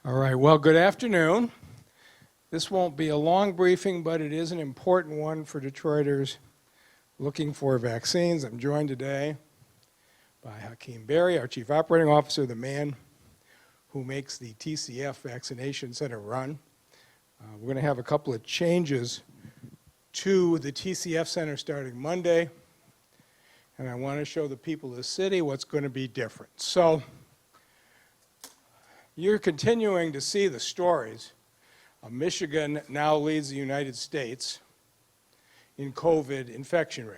All right, well, good afternoon. This won't be a long briefing, but it is an important one for Detroiters looking for vaccines. I'm joined today by Hakeem Berry, our Chief Operating Officer, the man who makes the TCF Vaccination Center run. We're going to have a couple of changes to the TCF Center starting Monday, and I want to show the people of the city what's going to be different. So, you're continuing to see the stories. Michigan now leads the United States in COVID infection rate.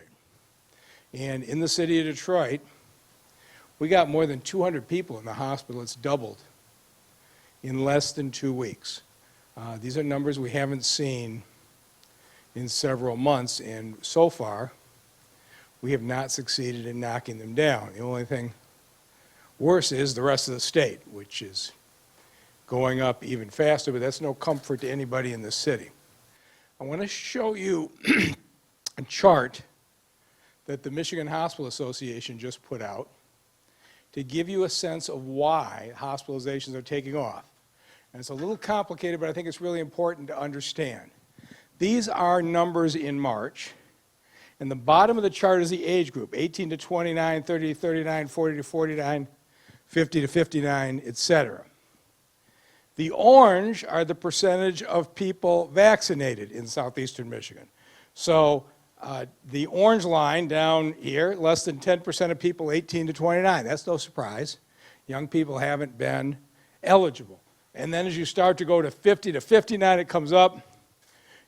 And in the city of Detroit, we got more than 200 people in the hospital. It's doubled in less than 2 weeks. These are numbers we haven't seen in several months, and so far, we have not succeeded in knocking them down. The only thing worse is the rest of the state, which is going up even faster, but that's no comfort to anybody in the city. I want to show you a chart that the Michigan Hospital Association just put out to give you a sense of why hospitalizations are taking off. And it's a little complicated, but I think it's really important to understand. These are numbers in March, and the bottom of the chart is the age group, 18 to 29, 30 to 39, 40 to 49, 50 to 59, etc. The orange are the percentage of people vaccinated in southeastern Michigan. So the orange line down here, less than 10% of people 18 to 29. That's no surprise. Young people haven't been eligible. And then as you start to go to 50 to 59, it comes up.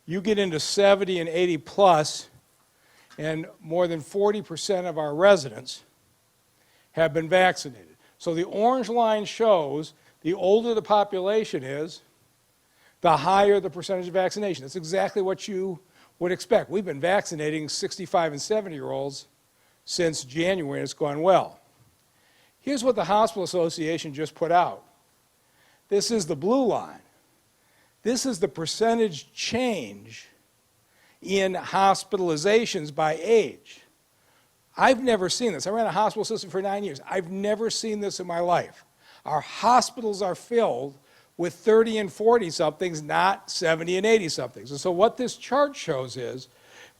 You get into 70 and 80 plus, and more than 40% of our residents have been vaccinated. So the orange line shows the older the population is, the higher the percentage of vaccination. That's exactly what you would expect. We've been vaccinating 65 and 70-year-olds since January, and it's gone well. Here's what the Hospital Association just put out. This is the blue line. This is the percentage change in hospitalizations by age. I've never seen this. I ran a hospital system for 9 years. I've never seen this in my life. Our hospitals are filled with 30 and 40-somethings, not 70 and 80-somethings. And so what this chart shows is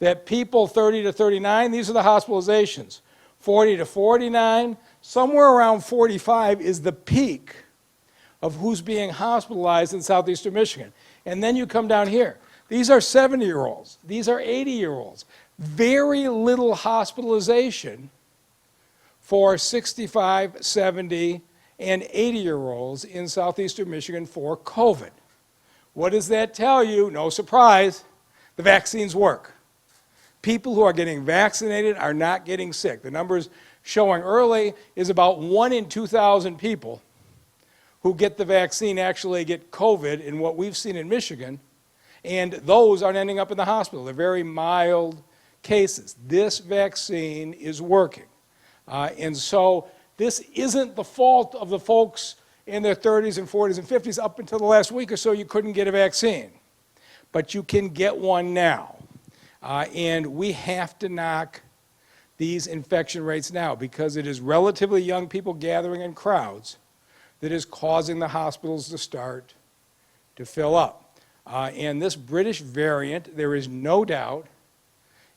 that people 30 to 39, these are the hospitalizations. 40 to 49, somewhere around 45 is the peak of who's being hospitalized in southeastern Michigan. And then you come down here. These are 70-year-olds. These are 80-year-olds. Very little hospitalization for 65, 70, and 80-year-olds in southeastern Michigan for COVID. What does that tell you? No surprise, the vaccines work. People who are getting vaccinated are not getting sick. The numbers showing early is about 1 in 2,000 people who get the vaccine actually get COVID in what we've seen in Michigan, and those aren't ending up in the hospital. They're very mild cases. This vaccine is working. And so this isn't the fault of the folks in their 30s and 40s and 50s. Up until the last week or so, you couldn't get a vaccine. But you can get one now. And we have to knock these infection rates now because it is relatively young people gathering in crowds that is causing the hospitals to start to fill up. And this British variant, there is no doubt,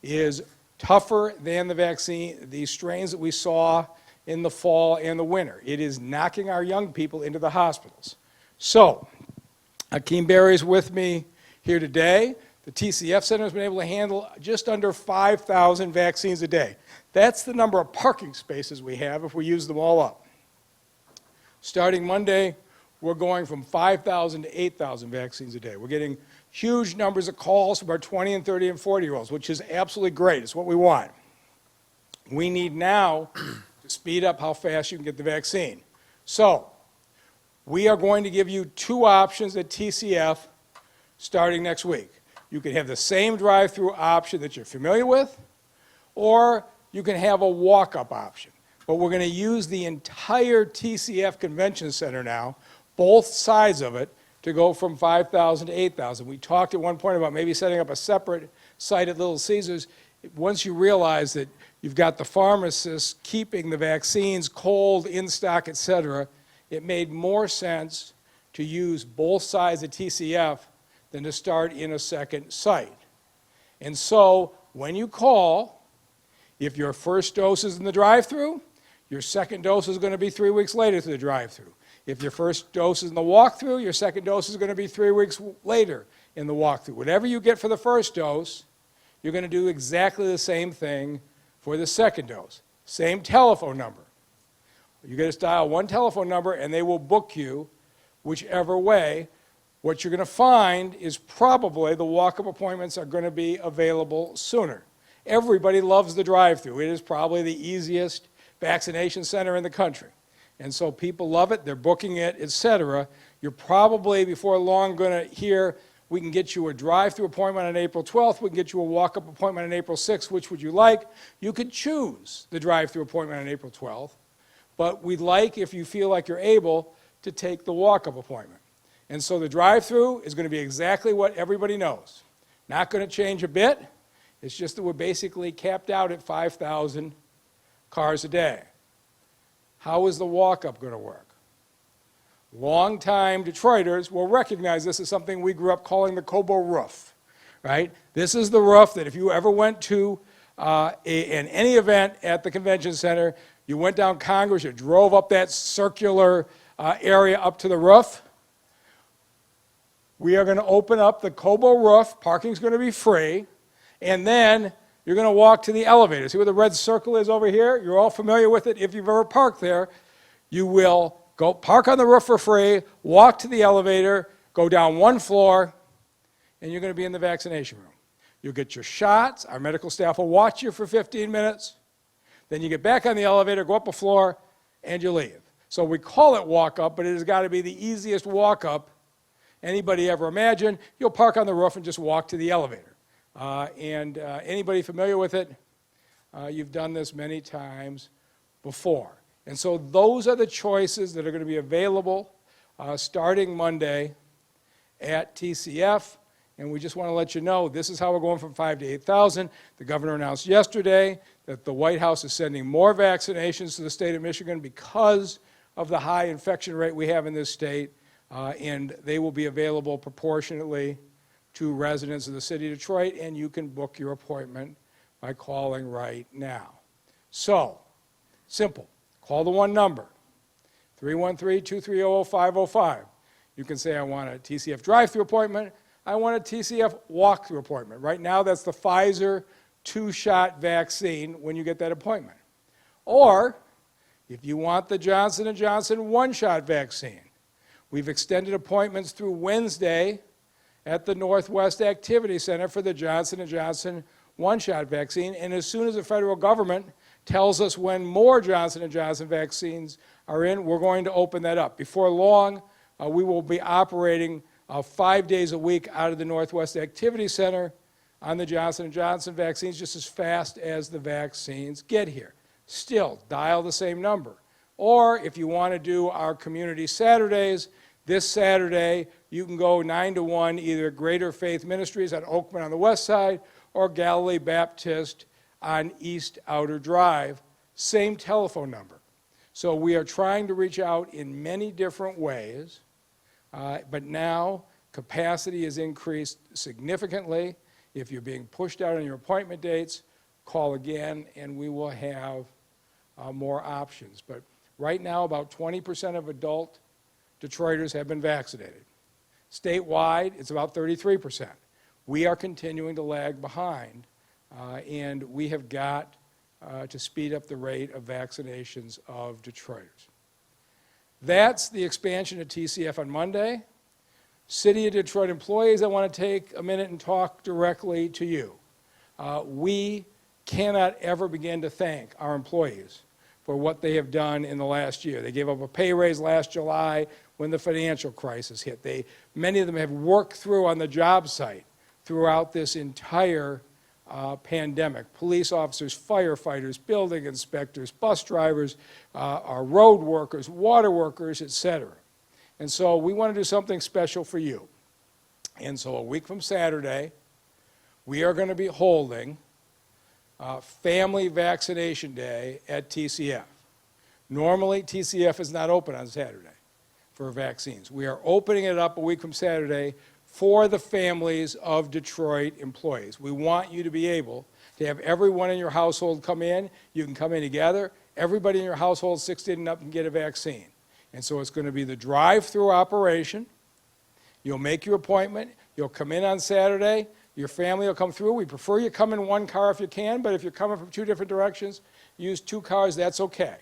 is tougher than the vaccine, the strains that we saw in the fall and the winter. It is knocking our young people into the hospitals. So, Hakeem Berry is with me here today. The TCF Center has been able to handle just under 5,000 vaccines a day. That's the number of parking spaces we have if we use them all up. Starting Monday, we're going from 5,000 to 8,000 vaccines a day. We're getting huge numbers of calls from our 20 and 30 and 40-year-olds, which is absolutely great. It's what we want. We need now to speed up how fast you can get the vaccine. So, we are going to give you 2 options at TCF starting next week. You can have the same drive-through option that you're familiar with, or you can have a walk-up option. But we're going to use the entire TCF Convention Center now, both sides of it, to go from 5,000 to 8,000. We talked at one point about maybe setting up a separate site at Little Caesars. Once you realize that you've got the pharmacists keeping the vaccines cold, in stock, et cetera, it made more sense to use both sides of TCF than to start in a second site. And so when you call, if your first dose is in the drive-through, your second dose is going to be 3 weeks later to the drive-through. If your first dose is in the walk-through, your second dose is going to be 3 weeks later in the walk-through. Whatever you get for the first dose, you're going to do exactly the same thing for the second dose. Same telephone number. You get to dial one telephone number and they will book you whichever way. What you're going to find is probably the walk-up appointments are going to be available sooner. Everybody loves the drive-through. It is probably the easiest vaccination center in the country. And so people love it, they're booking it, etc. You're probably, before long, going to hear, we can get you a drive-through appointment on April 12th, we can get you a walk-up appointment on April 6th, which would you like? You could choose the drive-through appointment on April 12th, but we'd like, if you feel like you're able, to take the walk-up appointment. And so the drive-through is going to be exactly what everybody knows. Not going to change a bit. It's just that we're basically capped out at 5,000 cars a day. How is the walk-up going to work? Longtime Detroiters will recognize this as something we grew up calling the Cobo Roof, right? This is the roof that if you ever went to in any event at the convention center, you went down Congress, you drove up that circular area up to the roof. We are going to open up the Cobo Roof. Parking's going to be free. And then you're going to walk to the elevator. See where the red circle is over here? You're all familiar with it. If you've ever parked there, you will go park on the roof for free, walk to the elevator, go down one floor, and you're going to be in the vaccination room. You'll get your shots. Our medical staff will watch you for 15 minutes. Then you get back on the elevator, go up a floor, and you leave. So we call it walk-up, but it has got to be the easiest walk-up anybody ever imagined. You'll park on the roof and just walk to the elevator. Anybody familiar with it, you've done this many times before. And so those are the choices that are going to be available starting Monday at TCF. And we just want to let you know, this is how we're going from 5,000 to 8,000. The governor announced yesterday that the White House is sending more vaccinations to the state of Michigan because of the high infection rate we have in this state, and they will be available proportionately to residents of the city of Detroit, and you can book your appointment by calling right now. So, simple. Call the one number, 313-230-0505. You can say, I want a TCF drive-through appointment. I want a TCF walk-through appointment. Right now, that's the Pfizer 2-shot vaccine when you get that appointment. Or, if you want the Johnson & Johnson 1-shot vaccine, we've extended appointments through Wednesday at the Northwest Activity Center for the Johnson & Johnson 1-shot vaccine. And as soon as the federal government tells us when more Johnson & Johnson vaccines are in, we're going to open that up. Before long, we will be operating 5 days a week out of the Northwest Activity Center on the Johnson & Johnson vaccines just as fast as the vaccines get here. Still, dial the same number. Or if you want to do our community Saturdays, this Saturday, you can go 9 to 1, either Greater Faith Ministries on Oakman on the west side or Galilee Baptist on East Outer Drive. Same telephone number. So we are trying to reach out in many different ways, but now capacity has increased significantly. If you're being pushed out on your appointment dates, call again and we will have more options. But right now, about 20% of adult Detroiters have been vaccinated. Statewide, it's about 33%. We are continuing to lag behind, and we have got to speed up the rate of vaccinations of Detroiters. That's the expansion of TCF on Monday. City of Detroit employees, I want to take a minute and talk directly to you. We cannot ever begin to thank our employees for what they have done in the last year. They gave up a pay raise last July when the financial crisis hit. Many of them have worked through on the job site throughout this entire pandemic. Police officers, firefighters, building inspectors, bus drivers, our road workers, water workers, etc. And so we want to do something special for you. And so a week from Saturday, we are going to be holding Family Vaccination Day at TCF. Normally, TCF is not open on Saturday. for vaccines. We are opening it up a week from Saturday for the families of Detroit employees. We want you to be able to have everyone in your household come in. You can come in together. Everybody in your household 16 and up can get a vaccine. And so it's going to be the drive-through operation. You'll make your appointment. You'll come in on Saturday. Your family will come through. We prefer you come in one car if you can, but if you're coming from two different directions, use two cars, that's okay.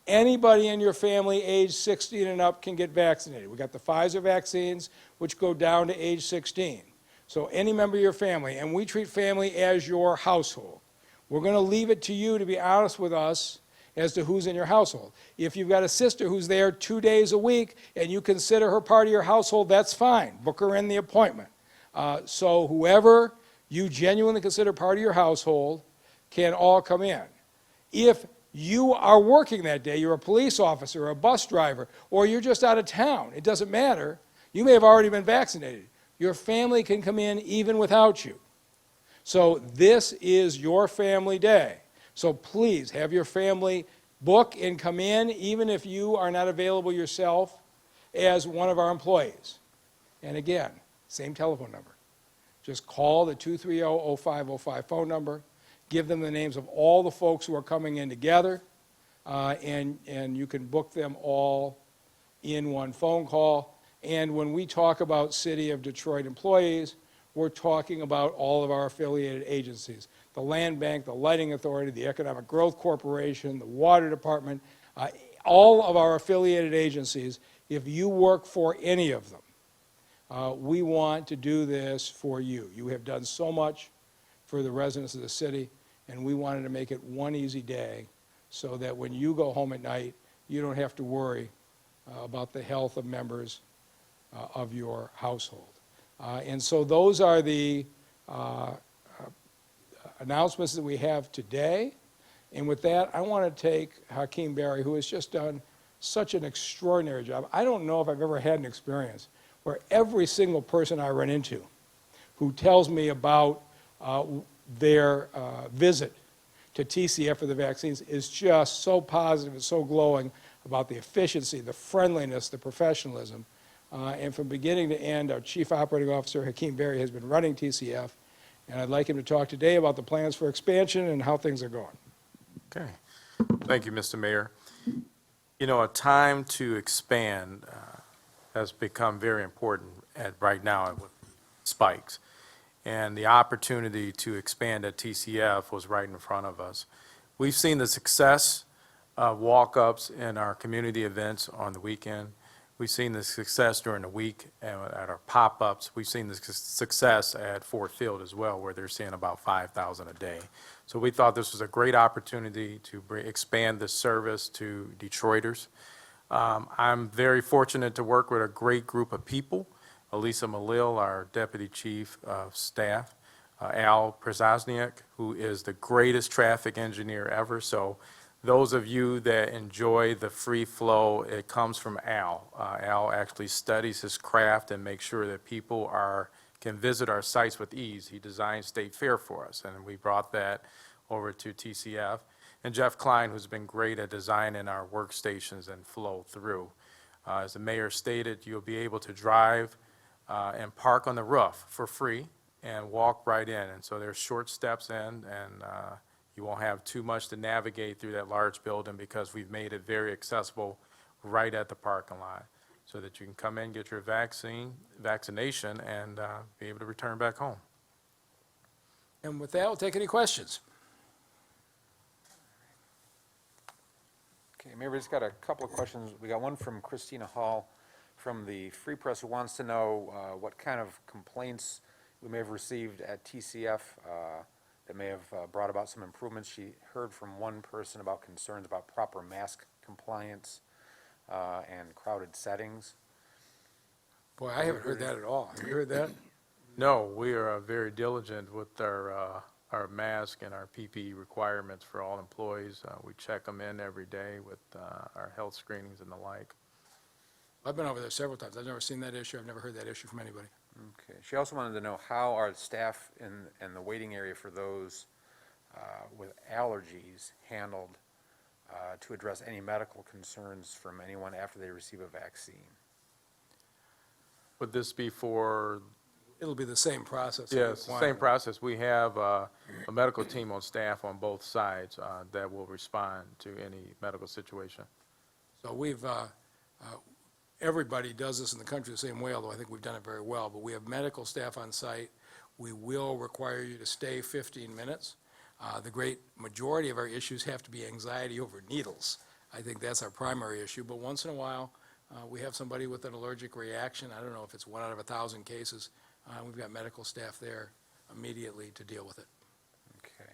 Anybody in your family age 16 and up can get vaccinated. We got the Pfizer vaccines, which go down to age 16. So any member of your family, and we treat family as your household. We're going to leave it to you to be honest with us as to who's in your household. If you've got a sister who's there 2 days a week and you consider her part of your household, that's fine. Book her in the appointment. So whoever you genuinely consider part of your household can all come in. If you are working that day, you're a police officer or a bus driver, or you're just out of town, it doesn't matter. You may have already been vaccinated. Your family can come in even without you. So this is your family day. So please have your family book and come in, even if you are not available yourself, as one of our employees. And again, same telephone number. Just call the 230-0505 phone number. Give them the names of all the folks who are coming in together, and you can book them all in one phone call. And when we talk about City of Detroit employees, we're talking about all of our affiliated agencies. The Land Bank, the Lighting Authority, the Economic Growth Corporation, the Water Department, all of our affiliated agencies. If you work for any of them, we want to do this for you. You have done so much for the residents of the city, and we wanted to make it one easy day so that when you go home at night, you don't have to worry about the health of members of your household. And so those are the announcements that we have today. And with that, I want to take Hakeem Barry, who has just done such an extraordinary job. I don't know if I've ever had an experience where every single person I run into who tells me about their visit to TCF for the vaccines is just so positive and so glowing about the efficiency, the friendliness, the professionalism. And from beginning to end, our Chief Operating Officer, Hakeem Barry, has been running TCF. And I'd like him to talk today about the plans for expansion and how things are going. Okay. Thank you, Mr. Mayor. You know, a time to expand has become very important right now with spikes. And the opportunity to expand at TCF was right in front of us. We've seen the success of walk-ups in our community events on the weekend. We've seen the success during the week at our pop-ups. We've seen the success at Ford Field as well, where they're seeing about 5,000 a day. So we thought this was a great opportunity to expand this service to Detroiters. I'm very fortunate to work with a great group of people. Elisa Malil, our Deputy Chief of Staff, Al Przazniak, who is the greatest traffic engineer ever. So those of you that enjoy the free flow, it comes from Al. Al actually studies his craft and makes sure that people can visit our sites with ease. He designed State Fair for us, and we brought that over to TCF. And Jeff Klein, who's been great at designing our workstations and flow through. As the mayor stated, you'll be able to drive and park on the roof for free and walk right in. And so there's short steps in, and you won't have too much to navigate through that large building because we've made it very accessible right at the parking lot so that you can come in, get your vaccination, and be able to return back home. And with that, we'll take any questions. Okay, Mayor, we just got a couple of questions. We got one from Christina Hall from the Free Press, who wants to know what kind of complaints we may have received at TCF that may have brought about some improvements. She heard from one person about concerns about proper mask compliance and crowded settings. Boy, I haven't heard that at all. Have you heard that? No, we are very diligent with our mask and our PPE requirements for all employees. We check them in every day with our health screenings and the like. I've been over there several times. I've never seen that issue. I've never heard that issue from anybody. Okay. She also wanted to know how are staff in the waiting area for those with allergies handled to address any medical concerns from anyone after they receive a vaccine. Would this be for, It'll be the same process. yes, the same process. We have a medical team on staff on both sides that will respond to any medical situation. So everybody does this in the country the same way, although I think we've done it very well. But we have medical staff on site. We will require you to stay 15 minutes. The great majority of our issues have to be anxiety over needles. I think that's our primary issue. But once in a while, we have somebody with an allergic reaction. I don't know if it's 1 out of 1,000 cases. We've got medical staff there immediately to deal with it. Okay.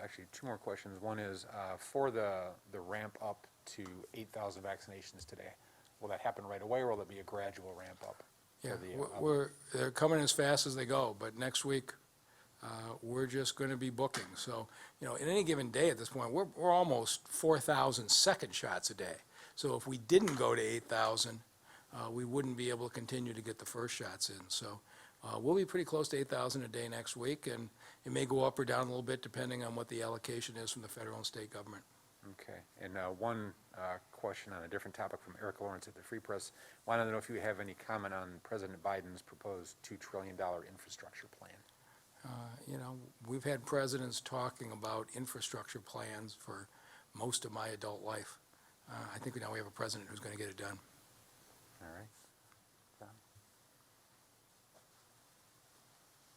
Actually, 2 more questions. One is, for the ramp up to 8,000 vaccinations today, will that happen right away, or will it be a gradual ramp up? Yeah, they're coming as fast as they go, but next week, we're just going to be booking. So, in any given day at this point, we're almost 4,000 second shots a day. So if we didn't go to 8,000, we wouldn't be able to continue to get the first shots in. So we'll be pretty close to 8,000 a day next week, and it may go up or down a little bit depending on what the allocation is from the federal and state government. Okay. And one question on a different topic from Eric Lawrence at the Free Press. Wanted to know if you have any comment on President Biden's proposed $2 trillion infrastructure plan. We've had presidents talking about infrastructure plans for most of my adult life. I think now we have a president who's going to get it done. All right.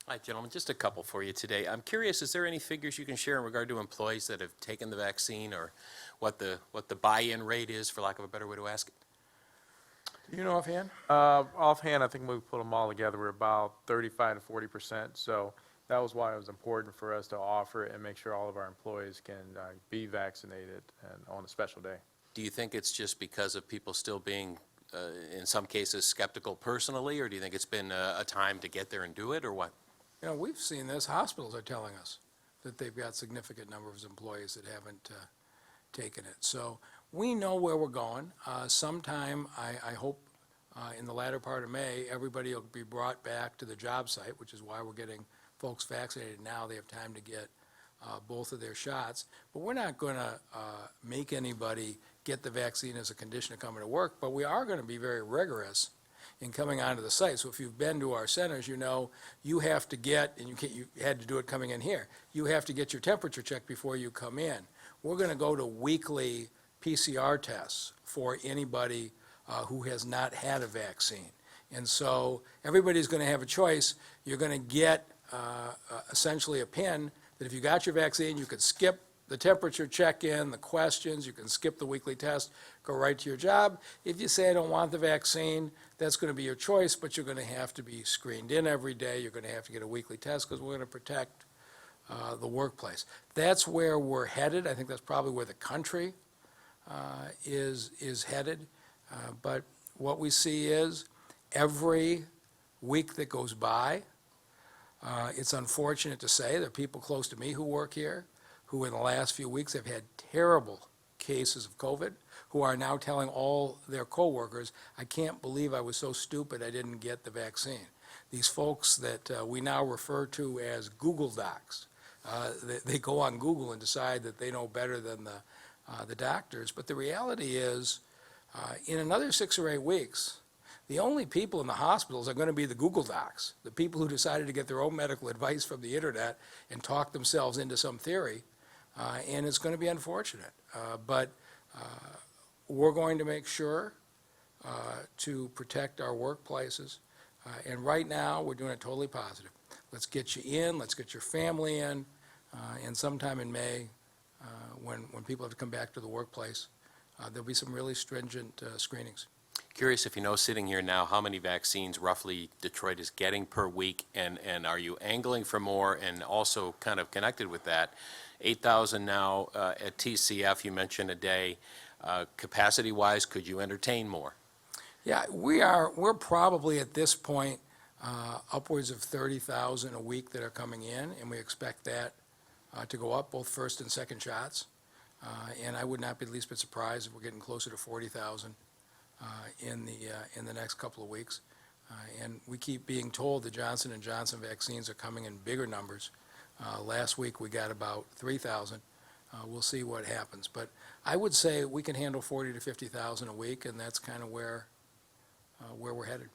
Hi, gentlemen. Just a couple for you today. I'm curious, is there any figures you can share in regard to employees that have taken the vaccine, or what the buy-in rate is, for lack of a better way to ask it? Do you know offhand? Offhand, I think we put them all together, we're about 35 to 40%. So that was why it was important for us to offer it and make sure all of our employees can be vaccinated and on a special day. Do you think it's just because of people still being, in some cases, skeptical personally, or do you think it's been a time to get there and do it, or what? We've seen this. Hospitals are telling us that they've got significant numbers of employees that haven't taken it. So we know where we're going. Sometime, I hope, in the latter part of May, everybody will be brought back to the job site, which is why we're getting folks vaccinated now. They have time to get both of their shots. But we're not going to make anybody get the vaccine as a condition of coming to work, but we are going to be very rigorous in coming onto the site. So if you've been to our centers, you have to get, and you had to do it coming in here, you have to get your temperature checked before you come in. We're going to go to weekly PCR tests for anybody who has not had a vaccine. And so everybody's going to have a choice. You're going to get essentially a pin that if you got your vaccine, you could skip the temperature check-in, the questions, you can skip the weekly test, go right to your job. If you say, I don't want the vaccine, that's going to be your choice, but you're going to have to be screened in every day. You're going to have to get a weekly test because we're going to protect the workplace. That's where we're headed. I think that's probably where the country is headed. But what we see is every week that goes by, it's unfortunate to say there are people close to me who work here who in the last few weeks have had terrible cases of COVID, who are now telling all their coworkers, I can't believe I was so stupid I didn't get the vaccine. These folks that we now refer to as Google Docs, they go on Google and decide that they know better than the doctors. But the reality is, in another 6 or 8 weeks, the only people in the hospitals are going to be the Google Docs, the people who decided to get their own medical advice from the internet and talk themselves into some theory, and it's going to be unfortunate. But we're going to make sure to protect our workplaces, and right now we're doing it totally positive. Let's get you in, let's get your family in, and sometime in May, when people have to come back to the workplace, there'll be some really stringent screenings. Curious if you know, sitting here now, how many vaccines roughly Detroit is getting per week, and are you angling for more? And also kind of connected with that, 8,000 now at TCF, you mentioned a day. Capacity-wise, could you entertain more? Yeah, we're probably at this point upwards of 30,000 a week that are coming in, and we expect that to go up, both first and second shots. And I would not be the least bit surprised if we're getting closer to 40,000 in the next couple of weeks. And we keep being told the Johnson & Johnson vaccines are coming in bigger numbers. Last week we got about 3,000. we'll see what happens. But I would say we can handle 40 to 50,000 a week, and that's kind of where we're headed.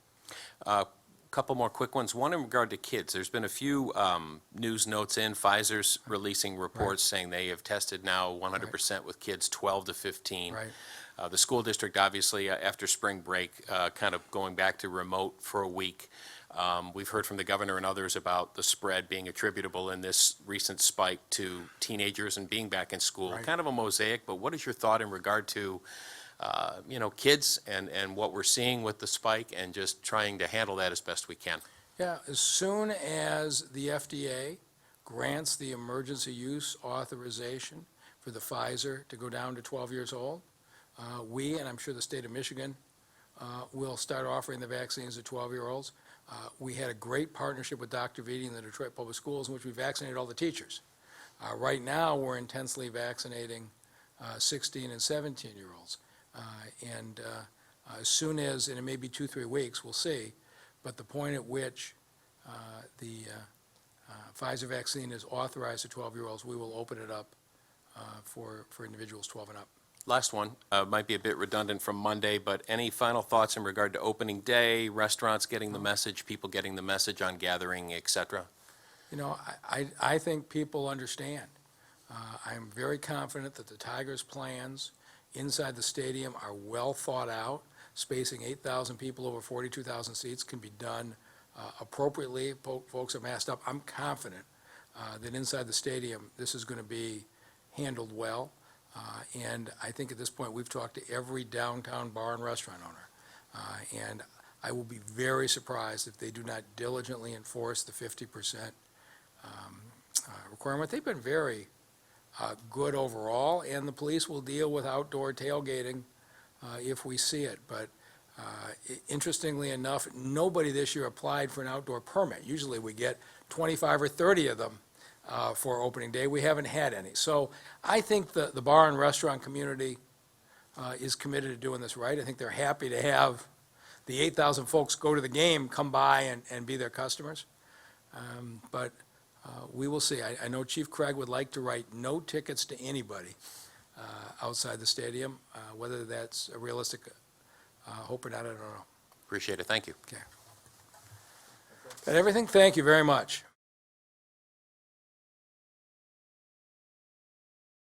Couple more quick ones. One in regard to kids. There's been a few news notes in. Pfizer's releasing reports saying they have tested now 100% with kids 12 to 15. Right. The school district, obviously, after spring break, kind of going back to remote for a week. We've heard from the governor and others about the spread being attributable in this recent spike to teenagers and being back in school. Right. Kind of a mosaic, but what is your thought in regard to kids and what we're seeing with the spike and just trying to handle that as best we can? Yeah, as soon as the FDA grants the emergency use authorization for the Pfizer to go down to 12 years old, we, and I'm sure the state of Michigan, will start offering the vaccines to 12-year-olds. We had a great partnership with Dr. Vitti in the Detroit Public Schools in which we vaccinated all the teachers. Right now, we're intensely vaccinating 16 and 17-year-olds. And as soon as, and it may be 2-3 weeks, we'll see, but the point at which the Pfizer vaccine is authorized to 12-year-olds, we will open it up for individuals 12 and up. Last one, might be a bit redundant from Monday, but any final thoughts in regard to opening day, restaurants getting the message, people getting the message on gathering, et cetera? You know, I think people understand. I'm very confident that the Tigers' plans inside the stadium are well thought out. Spacing 8,000 people over 42,000 seats can be done appropriately. Folks are masked up. I'm confident that inside the stadium, this is going to be handled well. And I think at this point, we've talked to every downtown bar and restaurant owner. And I will be very surprised if they do not diligently enforce the 50% requirement. They've been very good overall, and the police will deal with outdoor tailgating if we see it. But interestingly enough, nobody this year applied for an outdoor permit. Usually we get 25 or 30 of them for opening day. We haven't had any. So I think the bar and restaurant community is committed to doing this right. I think they're happy to have the 8,000 folks go to the game, come by and be their customers. But we will see. I know Chief Craig would like to write no tickets to anybody outside the stadium. Whether that's a realistic hope or not, I don't know. Appreciate it. Thank you. Okay. Got everything? Thank you very much.